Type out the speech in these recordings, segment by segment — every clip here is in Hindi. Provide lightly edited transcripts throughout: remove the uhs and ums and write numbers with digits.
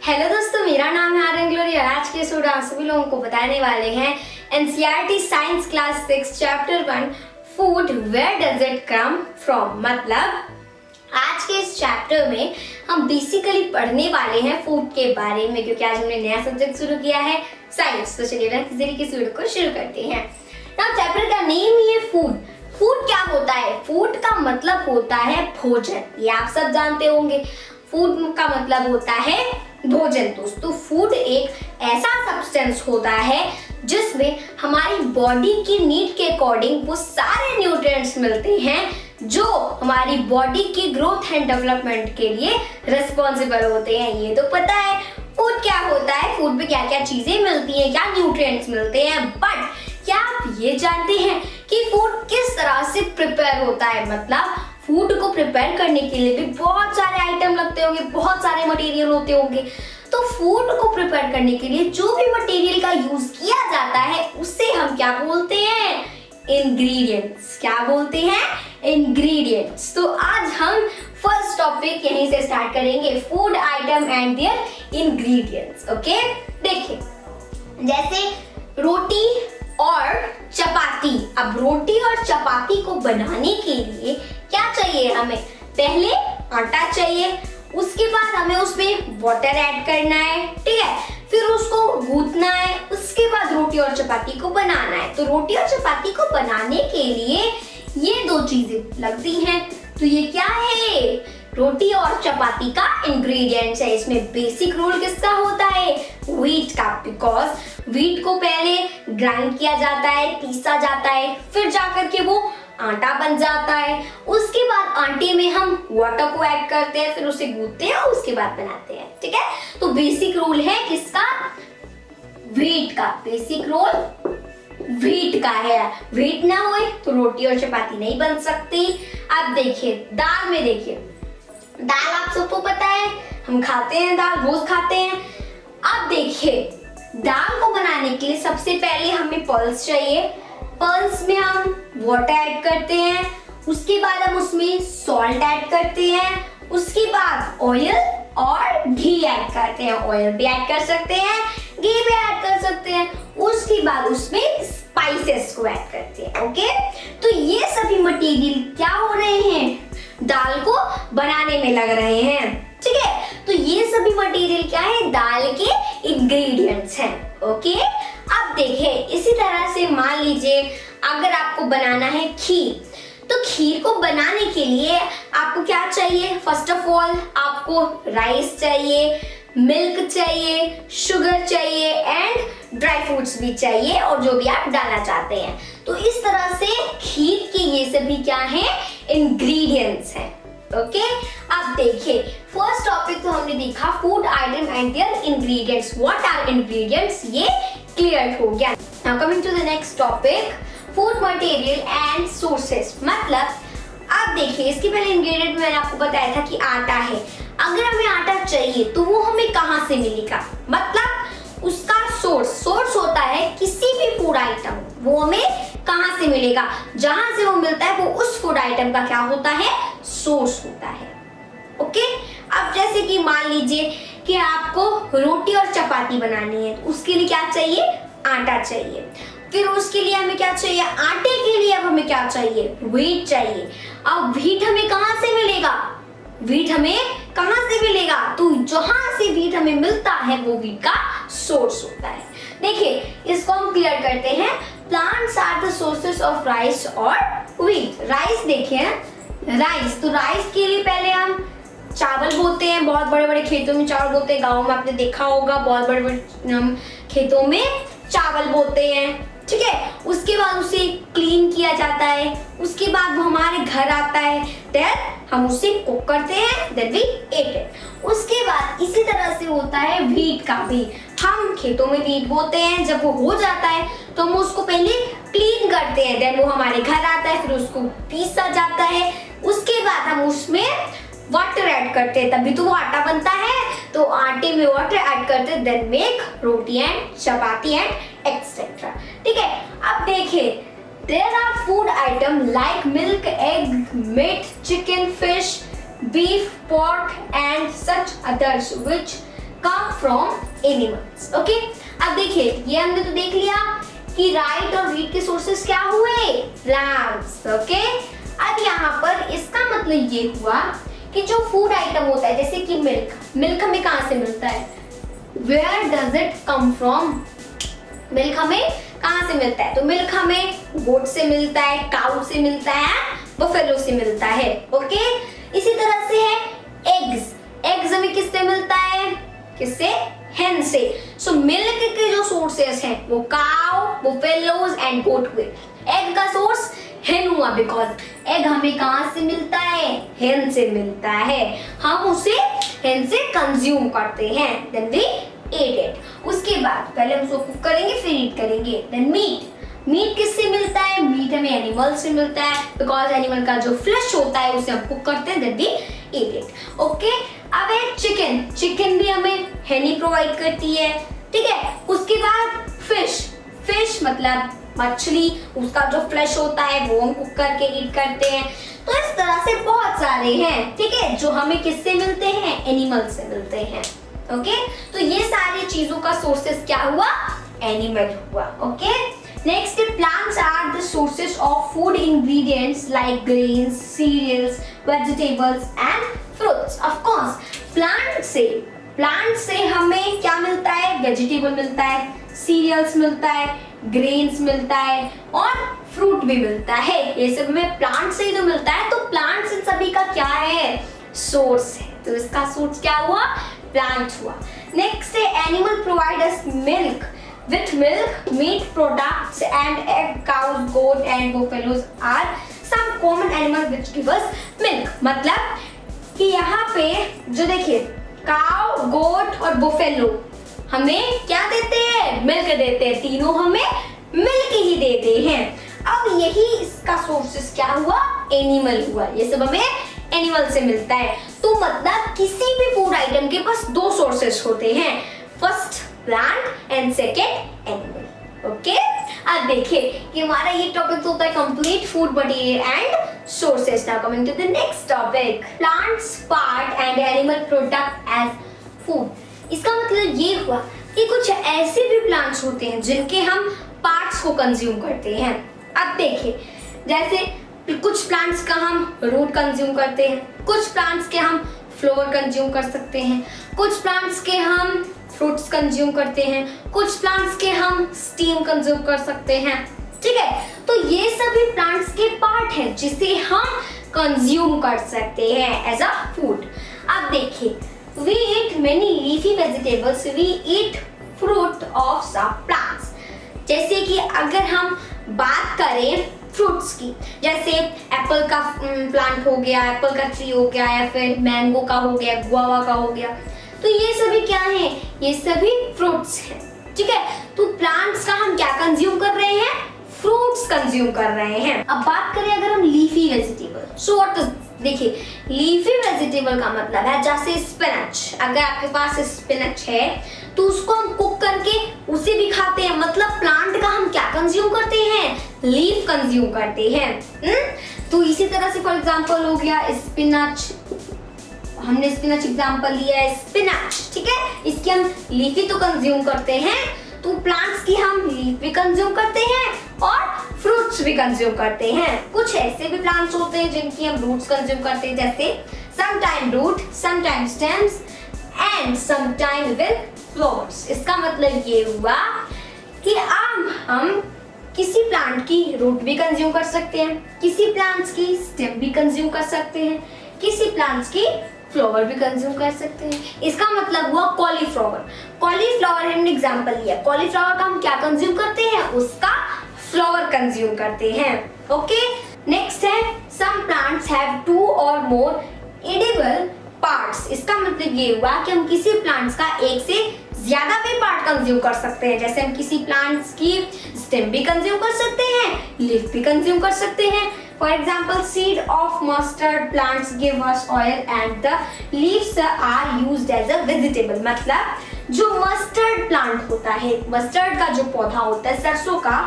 हेलो दोस्तों, मेरा नाम है आर्यन ग्लोरी और आज के एपिसोड आप सभी लोगों को बताने वाले हैं NCERT science class 6 chapter 1 food where does it come from. मतलब आज के इस चैप्टर में हम बेसिकली पढ़ने वाले हैं फूड के बारे में, क्योंकि आज हमने नया सब्जेक्ट शुरू किया है साइंस। तो चलिए किसी तरीके से वीडियो को शुरू करते हैं। ना चैप्टर का नेम ही है फूड। फूड क्या होता है? फूड का मतलब होता है भोजन, ये आप सब जानते होंगे। फूड का मतलब होता है भोजन। दोस्तों, फूड एक ऐसा सब्सटेंस होता है जिसमें हमारी बॉडी की नीड के अकॉर्डिंग वो सारे न्यूट्रिएंट्स मिलते हैं जो हमारी बॉडी की ग्रोथ एंड डेवलपमेंट के लिए रिस्पॉन्सिबल होते हैं। ये तो पता है फूड क्या होता है, फूड में क्या क्या चीजें मिलती हैं, क्या न्यूट्रिएंट्स मिलते हैं। बट क्या आप ये जानते हैं कि फूड किस तरह से प्रिपेयर होता है? मतलब फूड को प्रिपेयर करने के लिए भी बहुत सारे आइटम लगते होंगे, बहुत सारे मटेरियल होते होंगे। तो फूड को प्रिपेयर करने के लिए जो भी मटेरियल का यूज किया जाता है उसे हम क्या बोलते हैं? इंग्रेडिएंट्स। क्या बोलते हैं? इंग्रेडिएंट्स। तो आज हम फर्स्ट टॉपिक यहीं से स्टार्ट करेंगे, food item and their ingredients. Okay, देखिए जैसे रोटी और चपाती। अब रोटी और चपाती को बनाने के लिए क्या चाहिए हमें? पहले आटा चाहिए, उसके बाद हमें उसमें वाटर ऐड करना है, ठीक है, फिर उसको गूंथना है, उसके बाद रोटी और चपाती को बनाना है। तो रोटी और चपाती को बनाने के लिए ये दो चीजें लगती हैं। तो ये क्या है? रोटी और चपाती का इंग्रेडिएंट्स है। इसमें बेसिक रोल किसका होता है? व्हीट का, बिकॉज व्हीट को पहले ग्राइंड किया जाता है, पीसा जाता है, फिर जाकर के वो आटा बन जाता है। उसके बाद आटे में हम वाटर को ऐड करते हैं, फिर उसे गूंथते हैं और उसके बाद बनाते हैं, ठीक है। तो बेसिक रोल है किसका? व्हीट का। बेसिक रोल व्हीट का है। व्हीट ना होए तो रोटी और चपाती नहीं बन सकती। अब देखिए दाल में, देखिए दाल आप सबको पता है, हम खाते हैं दाल, रोज खाते हैं। अब देखिए दाल को बनाने के लिए सबसे पहले हमें पल्स चाहिए। पल्स में हम वाटर ऐड करते हैं, उसके बाद हम उसमें सॉल्ट ऐड करते हैं, उसके बाद ऑयल और घी ऐड करते हैं। ऑयल भी ऐड कर सकते हैं, घी भी ऐड कर सकते हैं। उसके बाद उसमें स्पाइसेस को ऐड करते हैं। ओके, तो ये सभी मटेरियल क्या हो रहे हैं? दाल को बनाने में लग रहे हैं, ठीक है। तो ये सभी मटेरियल क्या है? दाल के इंग्रेडिएंट्स हैं। ओके, अब देखिए इसी तरह से मान लीजिए अगर आपको बनाना है खीर, तो खीर को बनाने के लिए आपको क्या चाहिए? फर्स्ट ऑफ ऑल आपको राइस चाहिए, मिल्क चाहिए, शुगर चाहिए एंड ड्राई फ्रूट्स भी चाहिए और जो भी आप डालना चाहते हैं। तो इस तरह से खीर के ये सभी क्या हैं? इंग्रेडिएंट्स हैं। ओके, अब देखिए फर्स्ट टॉपिक तो हमने देखा food item and their ingredients. What are ingredients, ये क्लियर हो गया। Now coming to the next topic, food material and sources. मतलब अब देखिए इसके पहले इंग्रेडिएंट मैंने आपको बताया था कि आटा है। अगर हमें आटा चाहिए तो वो हमें कहाँ से मिलेगा? मतलब उसका सोर्स होता है किसी भी फूड आइटम, वो हमें कहाँ से मिलेगा? जहां से वो मिलता है वो उस फूड आइटम का क्या होता है? सोर्स होता है। ओके, अब जैसे कि मान लीजिए कि आपको रोटी और चपाती बनानी है, तो उसके लिए क्या चाहिए? आटा चाहिए। फिर उसके लिए हमें क्या चाहिए? आटे के लिए अब हमें क्या चाहिए? व्हीट चाहिए। अब व्हीट हमें कहाँ से मिलेगा? व्हीट हमें कहाँ से मिलेगा? तो जहां से व्हीट हमें मिलता है वो व्हीट का सोर्स होता है। देखिए इसको हम क्लियर करते हैं। Plants are the sources of rice और व्हीट। राइस देखिए, राइस, तो राइस के लिए पहले हम चावल बोते हैं, बहुत बड़े बड़े खेतों में चावल बोते हैं। गाँव में आपने देखा होगा बहुत बड़े बड़े हम खेतों में चावल बोते हैं, ठीक है। उसके बाद उसे क्लीन किया जाता है, उसके बाद वो हमारे घर आता है, देन हम उसे कुक करते हैं, देन वी ईट इट। उसके बाद इसी तरह से होता है व्हीट का भी। हम खेतों में व्हीट बोते हैं, जब वो हो जाता है तो हम उसको पहले क्लीन करते हैं, देन वो हमारे घर आता है, फिर उसको पीसा जाता है। उसके बाद हम उसमें वाटर ऐड करते हैं, तभी तो वो आटा बनता है। तो आटे में वाटर ऐड करते हैं, then make roti and chapati and etcetera, ठीक है। अब देखिए there are food item like milk, egg, meat, chicken, fish, beef, pork and such others which come from animals. Okay, अब देखिए ये हमने तो देख लिया कि राइट और रीड के सोर्सेस क्या हुए, प्लांट्स। ओके, अब यहाँ पर इसका मतलब ये हुआ कि जो फूड आइटम होता है जैसे कि मिल्क हमें कहाँ से मिलता है, where does it come from, milk हमें कहाँ से मिलता है, तो मिल्क हमें गोट से मिलता है, काउ से मिलता है, बफेलो से मिलता है। ओके, इसी तरह से है एग्स हमें किससे मिलता है, किससे, hen से। सो मिल्क के जो सोर्सेस हैं वो काउ, बफेलोज एंड गोट हुए। एग का सोर्स hen हुआ बिकॉज एग हमें कहाँ से मिलता है, hen से मिलता है, हम उसे hen से कंज्यूम करते हैं, देन वी ate it। उसके बाद पहले हम उसको कुक करेंगे फिर ईट करेंगे। देन मीट किससे मिलता है, मीट हमें एनिमल से मिलता है बिकॉज एनिमल का जो फ्लैश होता है उसे हम कुक करते हैं, then we eat it. Okay, अब है चिकन भी हमें hen ही प्रोवाइड करती है। ठीक है, उसके बाद फिश मतलब मछली, उसका जो फ्लैश होता है वो हम कुक करके ईट करते हैं। तो इस तरह से बहुत सारे हैं, ठीक है, जो हमें किससे मिलते हैं, एनिमल से मिलते हैं। ओके, तो ये सारी चीजों का सोर्सेस क्या हुआ, एनिमल हुआ। Okay, next, plants are the sources of food ingredients like grains, cereals, vegetables and fruits. Of course plant से हमें क्या मिलता है, वेजिटेबल मिलता है, सीरियल्स मिलता है, ग्रेन्स मिलता है और फ्रूट भी मिलता है। ये सब हमें प्लांट से ही तो मिलता है, तो प्लांट्स इन सभी का क्या है, सोर्स है। तो इसका सोर्स क्या हुआ, प्लांट हुआ। नेक्स्ट है animal provide us milk. With milk, meat products and egg, cows, goat and buffaloes are some common animals which give us milk। मतलब कि यहाँ पे जो देखिए काउ, गोट और बुफेलो हमें क्या देते हैं, मिल्क देते हैं, तीनों हमें मिल्क ही देते हैं। अब यही इसका सोर्सेस क्या हुआ, एनिमल हुआ। ये सब हमें एनिमल से मिलता है। तो मतलब किसी भी फूड आइटम के पास दो सोर्सेस होते हैं, first plant and second animal. Okay, अब देखिए कि हमारा ये टॉपिक होता है complete food material and sources. Now coming to the next topic, plants part and animal product as food. इसका मतलब ये हुआ कि कुछ ऐसे भी प्लांट्स होते हैं जिनके हम पार्ट्स को कंज्यूम करते हैं। अब देखिए जैसे कुछ प्लांट्स का हम रूट कंज्यूम करते हैं, कुछ प्लांट्स के हम फ्लोवर कंज्यूम कर सकते हैं, कुछ प्लांट्स के हम फ्रूट्स कंज्यूम करते हैं, कुछ प्लांट्स के हम स्टीम कंज्यूम कर सकते हैं। ठीक है, तो ये सभी प्लांट्स के पार्ट हैं जिसे हम कंज्यूम कर सकते हैं एज अ फूड। अब देखिए, we eat many leafy vegetables, we eat fruit of some plants। जैसे कि अगर हम बात करें फ्रूट्स की, जैसे एप्पल का प्लांट हो गया, एप्पल का ट्री हो गया, या फिर मैंगो का हो गया, गुआवा का हो गया, तो ये सभी क्या हैं, ये सभी फ्रूट्स हैं। ठीक है, तो प्लांट्स का हम क्या कंज्यूम कर रहे हैं, फ्रूट्स कंज्यूम कर रहे हैं। अब बात करें अगर हम leafy vegetable, so what is, देखिए लीफी वेजिटेबल का मतलब है जैसे स्पिनच। अगर आपके पास स्पिनच है तो उसको हम कुक करके उसे भी खाते हैं, मतलब प्लांट का हम क्या कंज्यूम करते हैं, लीफ कंज्यूम करते हैं। तो इसी तरह से फॉर एग्जांपल हो गया स्पिनच, हमने स्पिनच एग्जांपल लिया है, स्पिनच, ठीक है, इसकी हम लीफी तो कंज्यूम करते हैं, तो प्लांट्स की हम लीफ भी कंज्यूम करते हैं और फ्रूट्स भी कंज्यूम करते हैं। कुछ ऐसे भी प्लांट्स होते हैं जिनकी हम रूट्स कंज्यूम करते हैं, जैसे sometime root, sometime stems and sometime with flowers. इसका मतलब ये हुआ कि हम किसी प्लांट की रूट भी कंज्यूम कर सकते हैं, किसी प्लांट्स की स्टेम भी कंज्यूम कर सकते हैं, किसी प्लांट्स की फ्लावर भी कंज्यूम कर सकते हैं। इसका मतलब हुआ कॉलीफ्लावर। कॉलीफ्लावर हमने एग्जांपल लिया, कॉलीफ्लावर का हम क्या कंज्यूम करते हैं, उसका फ्लावर कंज्यूम करते हैं। ओके, नेक्स्ट है सम प्लांट्स हैव 2 और मोर एडिबल पार्ट्स। इसका मतलब ये हुआ कि हम किसी प्लांट्स का एक से ज्यादा भी पार्ट कंज्यूम कर सकते हैं, जैसे हम किसी प्लांट्स की स्टेम भी कंज्यूम कर सकते हैं, लीफ भी कंज्यूम कर सकते हैं। For example, seed of mustard plants give us oil and the leaves are used as a vegetable। मतलब जो मस्टर्ड प्लांट होता है, मस्टर्ड का जो पौधा होता है सरसों का,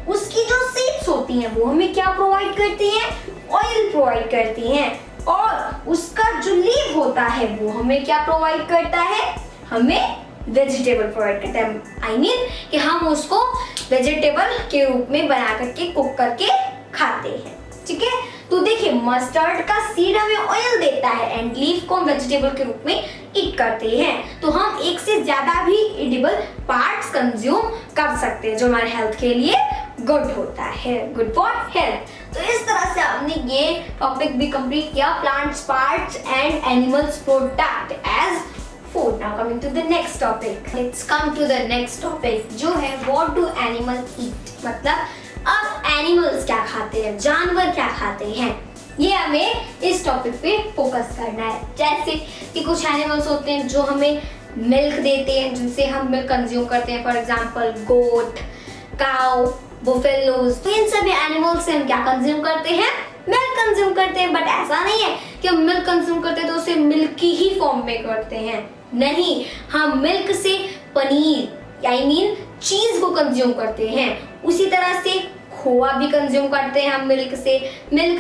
उसकी जो सीड्स होती हैं वो हमें क्या प्रोवाइड करती हैं, ऑयल प्रोवाइड करती हैं, और उसका जो लीव होता है वो हमें क्या प्रोवाइड करता है, हमें वेजिटेबल प्रोवाइड करता है। आई मीन कि हम उसको वेजिटेबल के रूप में बना करके कुक करके खाते हैं, ठीक है। तो देखिए मस्टर्ड का सीड हमें ऑयल देता है एंड लीफ को हम वेजिटेबल के रूप में ईट करते हैं। तो हम एक से ज्यादा भी एडिबल पार्ट्स कंज्यूम कर सकते हैं जो हमारे हेल्थ के लिए गुड होता है, गुड फॉर हेल्थ। तो इस तरह से हमने ये टॉपिक भी कंप्लीट किया, plants parts and animals product as food. Now coming to the next topic, let's come to the next topic जो है व्हाट डू एनिमल ईट। मतलब अब एनिमल्स क्या खाते हैं, जानवर क्या खाते हैं, ये हमें इस टॉपिक पे फोकस करना है। जैसे कि कुछ एनिमल्स होते हैं जो हमें मिल्क देते हैं, जिनसे हम मिल्क कंज्यूम करते हैं, for example goat, cow, buffaloes. तो इन सभी एनिमल्स से हम क्या कंज्यूम करते हैं, मिल्क कंज्यूम करते हैं। बट ऐसा नहीं है कि हम मिल्क कंज्यूम करते हैं तो उसे मिल्क की ही फॉर्म में करते हैं, नहीं, हम मिल्क से पनीर आई मीन चीज को कंज्यूम करते हैं। उसी तरह से खोआ भी कंज्यूम करते हैं हम मिल्क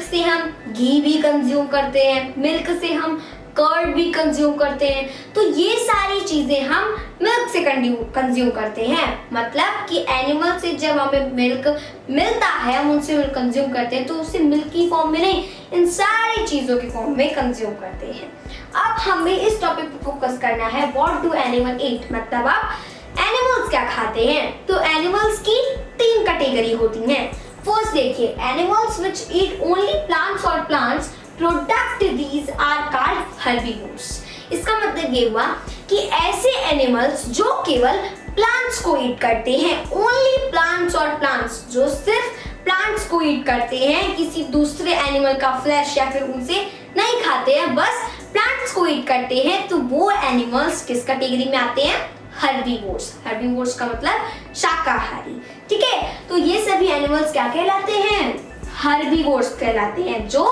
से हम घी भी कंज्यूम करते हैं, मिल्क से हम कर्ड भी कंज्यूम करते हैं। तो ये सारी चीजें हम मिल्क से कंज्यूम करते हैं। मतलब कि एनिमल से जब हमें मिल्क मिलता है, हम उनसे मिल्क कंज्यूम करते हैं, तो उसे मिल्क की फॉर्म में नहीं, इन सारी चीजों की फॉर्म में कंज्यूम करते हैं। अब हमें इस टॉपिक पे फोकस करना है, व्हाट डू एनिमल ईट। मतलब आप एनिमल्स क्या खाते हैं। तो एनिमल्स की 3 कैटेगरी होती हैं। फर्स्ट देखिए, animals which eat only plants और plants product these are called herbivores. इसका मतलब ये हुआ कि ऐसे एनिमल्स जो केवल प्लांट्स को ईट करते हैं, ओनली प्लांट्स और प्लांट्स, जो सिर्फ प्लांट्स को ईट करते हैं, किसी दूसरे एनिमल का फ्लैश या फिर उनसे नहीं खाते हैं, बस प्लांट्स को ईट करते हैं, तो वो एनिमल्स किस कैटेगरी में आते हैं, हर्बीवोर्स। हर्बीवोर्स का मतलब शाकाहारी, ठीक है। तो ये सभी एनिमल्स क्या कहलाते हैं, हर्बीवोर्स कहलाते हैं, जो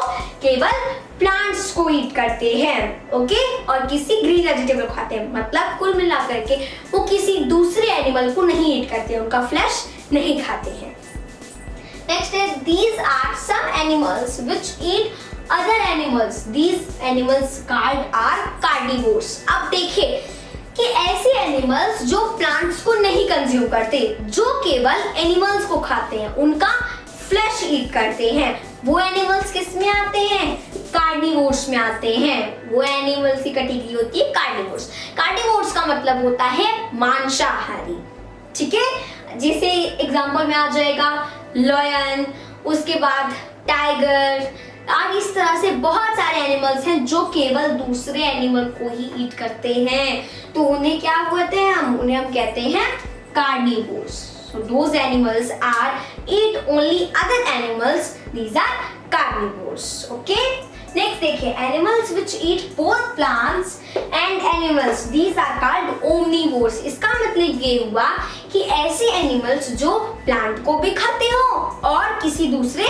केवल प्लांट्स को ईट करते हैं, ओके, और किसी ग्रीन वेजिटेबल खाते हैं। मतलब कुल मिलाकर के वो किसी दूसरे एनिमल को नहीं ईट करते हैं, उनका फ्लैश नहीं खाते हैं। नेक्स्ट है, these are some animals which eat other animals. These animals called are carnivores. अब देखिए कि ऐसे एनिमल्स जो प्लांट्स को नहीं कंज्यूम करते, जो केवल एनिमल्स को खाते हैं, उनका फ्लैश ईट करते हैं, वो एनिमल्स किस में आते हैं, कार्निवोर्स में आते हैं। वो एनिमल्स की कैटेगरी होती है कार्निवोर्स। कार्निवोर्स का मतलब होता है मांसाहारी, ठीक है। जैसे एग्जांपल में आ जाएगा लायन, उसके बाद टाइगर, और इस तरह से बहुत सारे एनिमल्स हैं जो केवल दूसरे एनिमल को ही ईट करते हैं, तो उन्हें क्या कहते हैं, उन्हें हम कहते हैं carnivores. So those animals are eat only other animals. These are carnivores. Okay. Next देखिए, animals which eat both plants and animals. These are called omnivores. इसका मतलब ये हुआ कि ऐसे animals जो plant को भी खाते हो और किसी दूसरे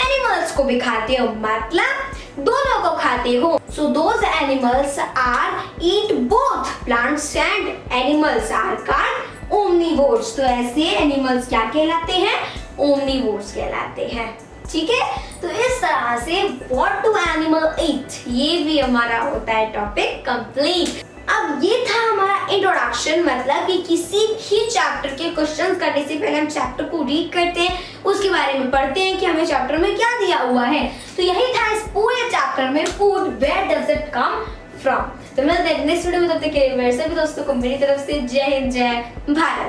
animals को भी खाते हो, मतलब दोनों को खाते हो। So those animals are eat both plants and animals are called omnivores. तो ऐसे एनिमल्स क्या कहलाते हैं, ओमनीवोर्स कहलाते हैं, ठीक है। तो इस तरह से व्हाट डू एनिमल ईट, ये भी हमारा होता है टॉपिक कंप्लीट। अब ये था हमारा इंट्रोडक्शन, मतलब कि किसी भी चैप्टर के क्वेश्चंस करने से पहले हम चैप्टर को रीड करते हैं, उसके बारे में पढ़ते हैं कि हमें चैप्टर में क्या दिया हुआ है। तो यही था इस पूरे चैप्टर में, food where does it come from. तो मिलते हैं नेक्स्ट वीडियो में, तब तक के लिए मेरे सभी दोस्तों को मेरी तरफ से जय हिंद, जय भारत।